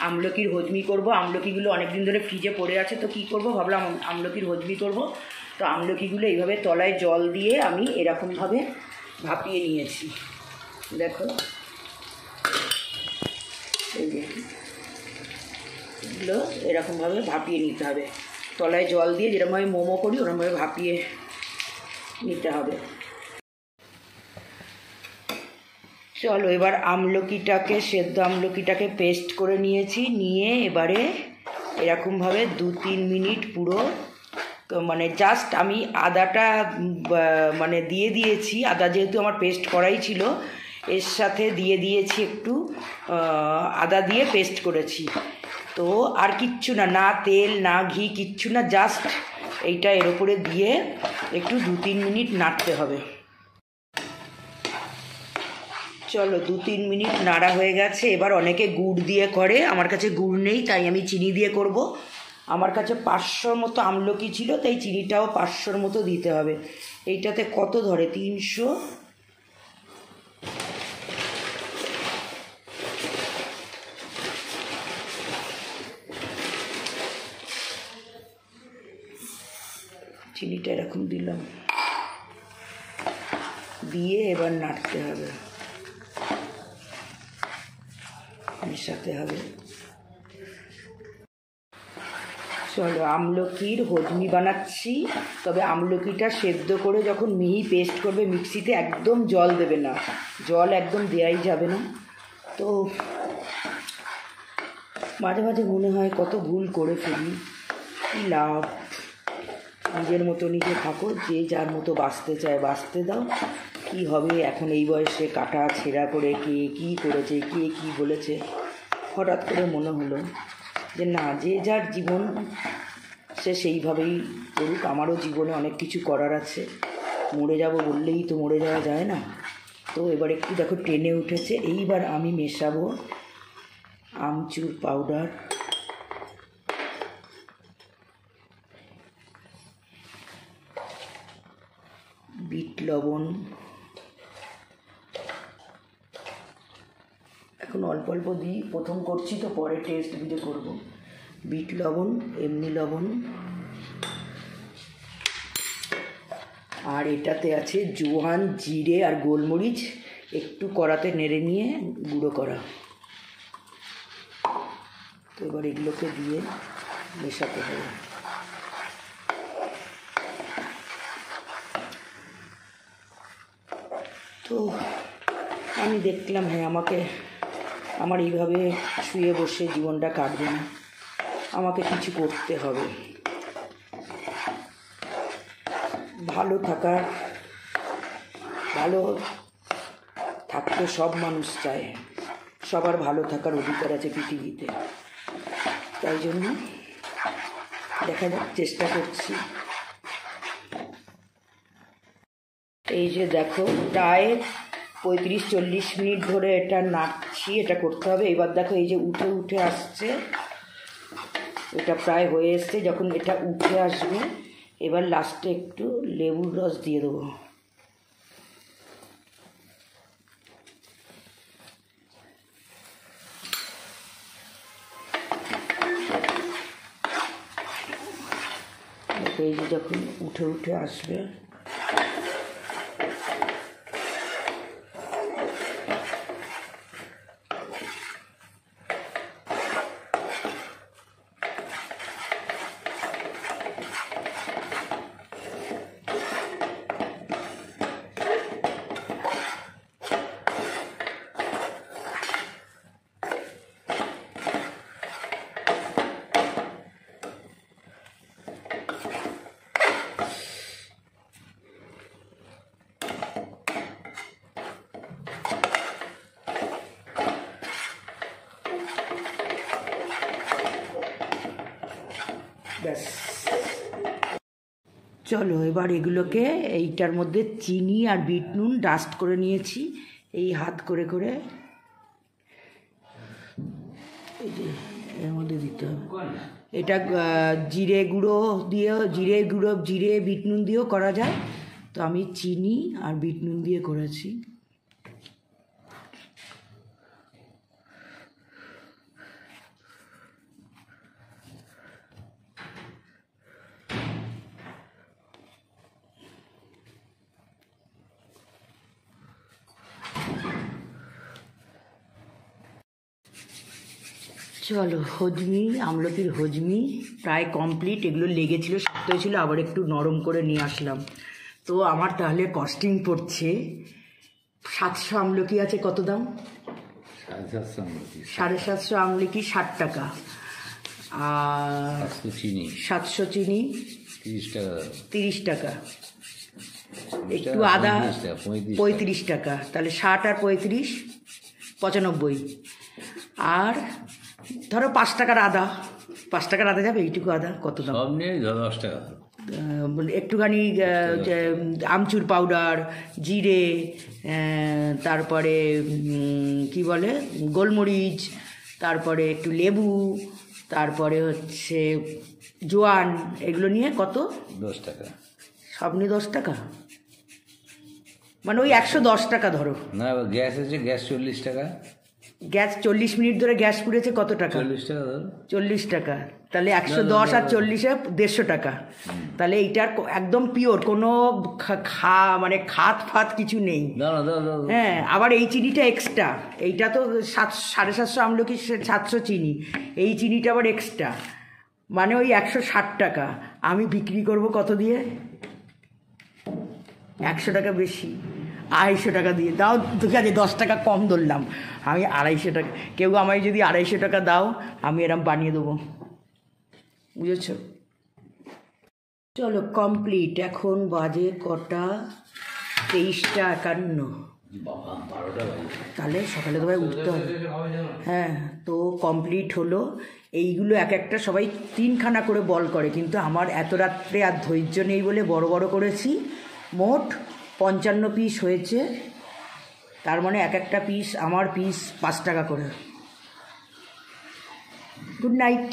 আমলকির হজমি করব। আমলকিগুলো অনেক দিন ধরে ফ্রিজে পড়ে আছে, তো কি করব ভাবলাম আমলকির হজমি করব। তো আমলকিগুলো এইভাবে তলায় জল দিয়ে আমি এরকমভাবে ভাপিয়ে নিয়েছি। দেখো এই যে এগুলো এরকমভাবে ভাপিয়ে নিতে হবে, তলায় জল দিয়ে যেরকমভাবে মোমো করি ওরকমভাবে ভাপিয়ে নিতে হবে। চলো এবার আমলকিটাকে, সেদ্ধ আমলকিটাকে পেস্ট করে নিয়েছি, নিয়ে এবারে এরকমভাবে 2-3 মিনিট পুরো মানে জাস্ট আমি আদাটা মানে দিয়ে দিয়েছি, আদা যেহেতু আমার পেস্ট করাই ছিল, এর সাথে দিয়ে দিয়েছি একটু আদা দিয়ে পেস্ট করেছি। তো আর কিচ্ছু না, না তেল না ঘি কিচ্ছু না, জাস্ট এইটা এর উপরে দিয়ে একটু 2-3 মিনিট নাড়তে হবে। চলো 2-3 মিনিট নাড়া হয়ে গেছে। এবার অনেকে গুড় দিয়ে করে, আমার কাছে গুড় নেই তাই আমি চিনি দিয়ে করব। আমার কাছে 500 মতো আমলকি ছিল তাই চিনিটাও 500 মতো দিতে হবে। এইটাতে কত ধরে 300, চিনিটা এরকম দিলাম, দিয়ে এবার নাড়তে হবে, মেশাতে হবে। চলো আমলকির হজমি বানাচ্ছি, তবে আমলকিটা সেদ্ধ করে যখন মিহি পেস্ট করবে মিক্সিতে, একদম জল দেবে না, জল একদম দেওয়াই যাবে না। তো মাঝে মাঝে মনে হয় কত ভুল করে ফেলি, কী লাভ, নিজের মতো নিজে থাকো, যে যার মতো বাঁচতে চায় বাঁচতে দাও, কি হবে এখন এই বয়সে কাটা ছেঁড়া করে কে কী করেছে কে কী বলেছে। হঠাৎ করে মনে হলো যে না, যে যার জীবন সে সেইভাবেই করুক, আমারও জীবনে অনেক কিছু করার আছে, মরে যাব বললেই তো মরে যাওয়া যায় না। তো এবার একটু দেখো টেনে উঠেছে, এইবার আমি মেশাবো আমচুর পাউডার, বিট লবণ, এখন অল্প অল্প দিই, প্রথম করছি তো পরে টেস্ট বুঝে করবো। বিট লবণ, এমনি লবণ, আর এটাতে আছে জোয়ান, জিরে আর গোলমরিচ, একটু কড়াতে নেড়ে নিয়ে গুঁড়ো করা। তো এবার এগুলোকে দিয়ে মেশাতে হবে। তো আমি দেখলাম হ্যাঁ আমার এইভাবে শুয়ে বসে জীবনটা কাটবে না, আমাকে কিছু করতে হবে। ভালো থাকতে সব মানুষ চায়, সবার ভালো থাকার অধিকার আছে পৃথিবীতে, তাই জন্য দেখা যাক, চেষ্টা করছি। এই যে দেখো প্রায় 35-40 মিনিট ধরে এটা নাড়ছি, এটা করতে হবে। এবার দেখো এই যে উঠে উঠে আসছে, এটা প্রায় হয়ে এসছে। যখন এটা উঠে আসবে এবার লাস্টে একটু লেবুর রস দিয়ে দেবো। এই যে যখন উঠে উঠে আসবে, ব্যাস। চলো এবার এগুলোকে এইটার মধ্যে চিনি আর বিট নুন ডাস্ট করে নিয়েছি, এই হাত করে করে এই যে এর মধ্যে দিতে হবে। এটা জিরে বিট নুন দিয়েও করা যায়, তো আমি চিনি আর বিট নুন দিয়ে করেছি। চলো, হজমি, আমলকির হজমি প্রায় কমপ্লিট। এগুলো লেগেছিল, শক্ত হয়েছিল, আবার একটু নরম করে নিয়ে আসলাম। তো আমার তাহলে কস্টিং পড়ছে 700 আমলকি আছে, কত দাম? 750 আমলকি 60 টাকা, আর 700 চিনি 30 টাকা, একটু আদা 35 টাকা, তাহলে 60 আর 35 95, আর ধরো 5 টাকার আদা, 5 টাকার আদা যাবে? এইটুকু আদা কত দাম? 10 টাকা। একটুখানি আমচুর পাউডার, জিরে, তারপরে কি বলে গোলমরিচ, তারপরে একটু লেবু, তারপরে হচ্ছে জোয়ান, এগুলো নিয়ে কত? 10 টাকা। সব নিয়ে 10 টাকা, মানে ওই 110 টাকা ধরো। না, গ্যাস আছে, গ্যাস 40 টাকা। গ্যাস 40 মিনিট ধরে গ্যাস পুড়েছে, কত টাকা? 40 টাকা ধরো। 40 টাকা, তাহলে 110 আর 40-এ 150 টাকা। তাহলে এইটার একদম পিওর, কোনো মানে খাত ফাত কিছু নেই। হ্যাঁ, আবার এই চিনিটা এক্সট্রা, এইটা তো 750 আমলকি 700 চিনি, এই চিনিটা আবার এক্সট্রা, মানে ওই 160 টাকা। আমি বিক্রি করব কত দিয়ে? 100 টাকা বেশি, 250 টাকা দিয়ে দাও। ঠিক আছে, 10 টাকা কম ধরলাম, আমি 250 টাকা। কেউ আমায় যদি 250 টাকা দাও, আমি এরম বানিয়ে দেবো, বুঝেছ? চলো কমপ্লিট। এখন বাজে কটা? 23:51। তাহলে সকালে তো ভাই উঠতে হবে। হ্যাঁ, তো কমপ্লিট হলো। এইগুলো এক একটা সবাই 3খানা করে বল করে, কিন্তু আমার এত রাত্রে আর ধৈর্য নেই বলে বড় বড় করেছি। মোট 55 পিস হয়েছে, তার মানে এক একটা পিস, আমার পিস 5 টাকা করে। Good night.